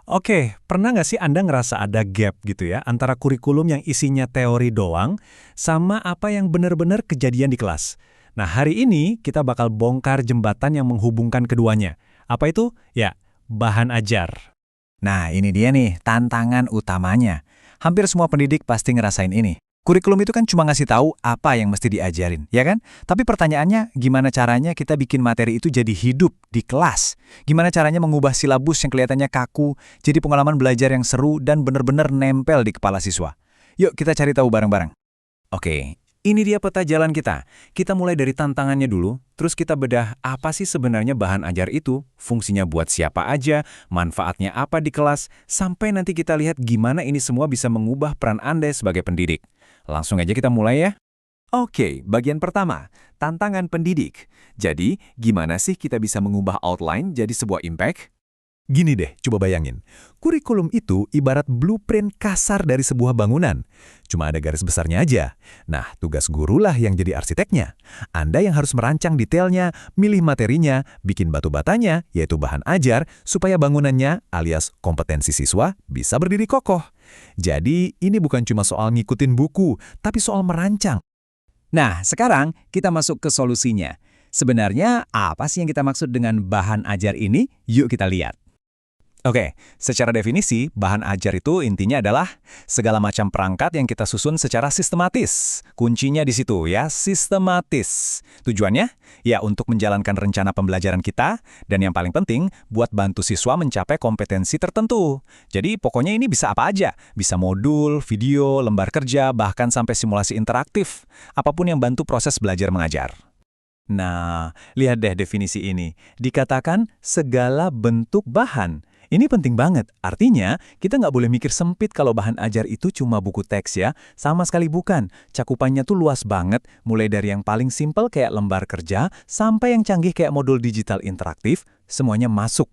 Oke, pernah nggak sih Anda ngerasa ada gap gitu ya antara kurikulum yang isinya teori doang sama apa yang benar-benar kejadian di kelas? Nah, hari ini kita bakal bongkar jembatan yang menghubungkan keduanya. Apa itu? Ya, bahan ajar. Nah, ini dia nih, tantangan utamanya. Hampir semua pendidik pasti ngerasain ini. Kurikulum itu kan cuma ngasih tahu apa yang mesti diajarin, ya kan? Tapi pertanyaannya, gimana caranya kita bikin materi itu jadi hidup di kelas? Gimana caranya mengubah silabus yang kelihatannya kaku, jadi pengalaman belajar yang seru dan benar-benar nempel di kepala siswa? Yuk kita cari tahu bareng-bareng. Oke, ini dia peta jalan kita. Kita mulai dari tantangannya dulu, terus kita bedah apa sih sebenarnya bahan ajar itu, fungsinya buat siapa aja, manfaatnya apa di kelas, sampai nanti kita lihat gimana ini semua bisa mengubah peran Anda sebagai pendidik. Langsung aja kita mulai ya. Oke, bagian pertama, tantangan pendidik. Jadi, gimana sih kita bisa mengubah outline jadi sebuah impact? Gini deh, coba bayangin. Kurikulum itu ibarat blueprint kasar dari sebuah bangunan. Cuma ada garis besarnya aja. Nah, tugas gurulah yang jadi arsiteknya. Anda yang harus merancang detailnya, milih materinya, bikin batu batanya, yaitu bahan ajar, supaya bangunannya alias kompetensi siswa bisa berdiri kokoh. Jadi, ini bukan cuma soal ngikutin buku, tapi soal merancang. Nah, sekarang kita masuk ke solusinya. Sebenarnya apa sih yang kita maksud dengan bahan ajar ini? Yuk kita lihat. Oke, secara definisi, bahan ajar itu intinya adalah segala macam perangkat yang kita susun secara sistematis. Kuncinya di situ ya, sistematis. Tujuannya? Ya untuk menjalankan rencana pembelajaran kita, dan yang paling penting, buat bantu siswa mencapai kompetensi tertentu. Jadi pokoknya ini bisa apa aja. Bisa modul, video, lembar kerja, bahkan sampai simulasi interaktif. Apapun yang bantu proses belajar mengajar. Nah, lihat deh definisi ini. Dikatakan segala bentuk bahan. Ini penting banget, artinya kita nggak boleh mikir sempit kalau bahan ajar itu cuma buku teks ya, sama sekali bukan. Cakupannya tuh luas banget, mulai dari yang paling simpel kayak lembar kerja, sampai yang canggih kayak modul digital interaktif, semuanya masuk.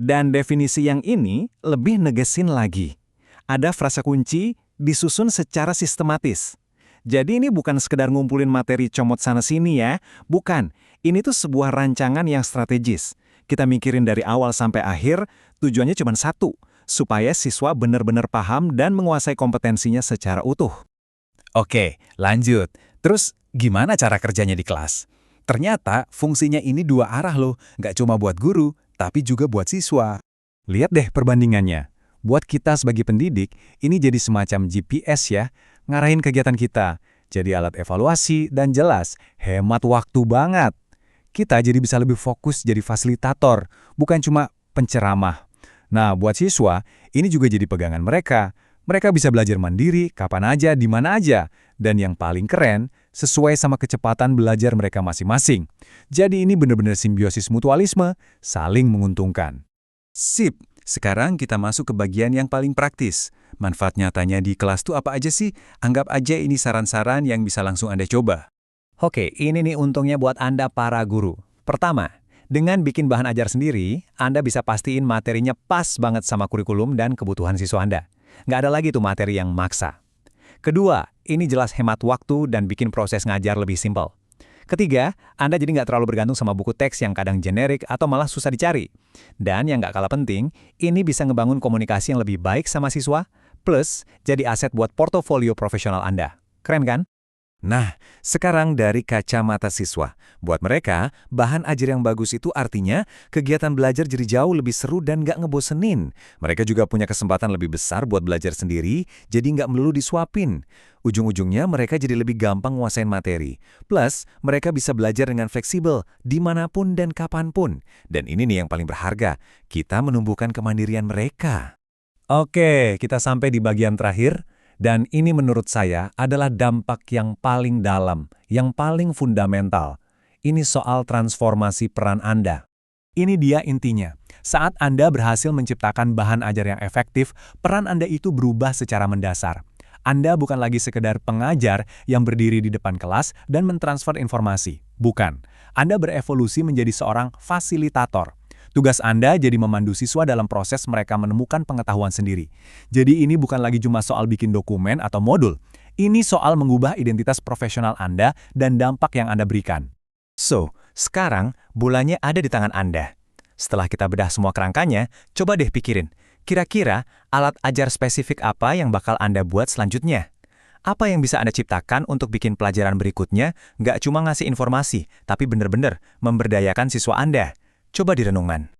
Dan definisi yang ini lebih negesin lagi. Ada frasa kunci disusun secara sistematis. Jadi ini bukan sekedar ngumpulin materi comot sana-sini ya, bukan. Ini tuh sebuah rancangan yang strategis. Kita mikirin dari awal sampai akhir, tujuannya cuma satu, supaya siswa benar-benar paham dan menguasai kompetensinya secara utuh. Oke, lanjut. Terus gimana cara kerjanya di kelas? Ternyata fungsinya ini dua arah loh, nggak cuma buat guru, tapi juga buat siswa. Lihat deh perbandingannya. Buat kita sebagai pendidik, ini jadi semacam GPS ya, ngarahin kegiatan kita. Jadi alat evaluasi dan jelas, hemat waktu banget. Kita jadi bisa lebih fokus jadi fasilitator, bukan cuma penceramah. Nah, buat siswa, ini juga jadi pegangan mereka. Mereka bisa belajar mandiri, kapan aja, di mana aja. Dan yang paling keren, sesuai sama kecepatan belajar mereka masing-masing. Jadi ini benar-benar simbiosis mutualisme, saling menguntungkan. Sip, sekarang kita masuk ke bagian yang paling praktis. Manfaat nyatanya di kelas tuh apa aja sih? Anggap aja ini saran-saran yang bisa langsung Anda coba. Oke, ini nih untungnya buat Anda para guru. Pertama, dengan bikin bahan ajar sendiri, Anda bisa pastiin materinya pas banget sama kurikulum dan kebutuhan siswa Anda. Nggak ada lagi tuh materi yang maksa. Kedua, ini jelas hemat waktu dan bikin proses ngajar lebih simpel. Ketiga, Anda jadi nggak terlalu bergantung sama buku teks yang kadang generik atau malah susah dicari. Dan yang nggak kalah penting, ini bisa ngebangun komunikasi yang lebih baik sama siswa, plus jadi aset buat portofolio profesional Anda. Keren kan? Nah, sekarang dari kacamata siswa. Buat mereka, bahan ajar yang bagus itu artinya kegiatan belajar jadi jauh lebih seru dan nggak ngebosenin. Mereka juga punya kesempatan lebih besar buat belajar sendiri, jadi nggak melulu disuapin. Ujung-ujungnya mereka jadi lebih gampang nguasain materi. Plus, mereka bisa belajar dengan fleksibel, dimanapun dan kapanpun. Dan ini nih yang paling berharga, kita menumbuhkan kemandirian mereka. Oke, kita sampai di bagian terakhir. Dan ini menurut saya adalah dampak yang paling dalam, yang paling fundamental. Ini soal transformasi peran Anda. Ini dia intinya. Saat Anda berhasil menciptakan bahan ajar yang efektif, peran Anda itu berubah secara mendasar. Anda bukan lagi sekedar pengajar yang berdiri di depan kelas dan mentransfer informasi. Bukan. Anda berevolusi menjadi seorang fasilitator. Tugas Anda jadi memandu siswa dalam proses mereka menemukan pengetahuan sendiri. Jadi ini bukan lagi cuma soal bikin dokumen atau modul. Ini soal mengubah identitas profesional Anda dan dampak yang Anda berikan. So, sekarang bolanya ada di tangan Anda. Setelah kita bedah semua kerangkanya, coba deh pikirin, Kira-kira alat ajar spesifik apa yang bakal Anda buat selanjutnya? Apa yang bisa Anda ciptakan untuk bikin pelajaran berikutnya nggak cuma ngasih informasi, tapi benar-benar memberdayakan siswa Anda? Coba direnungkan.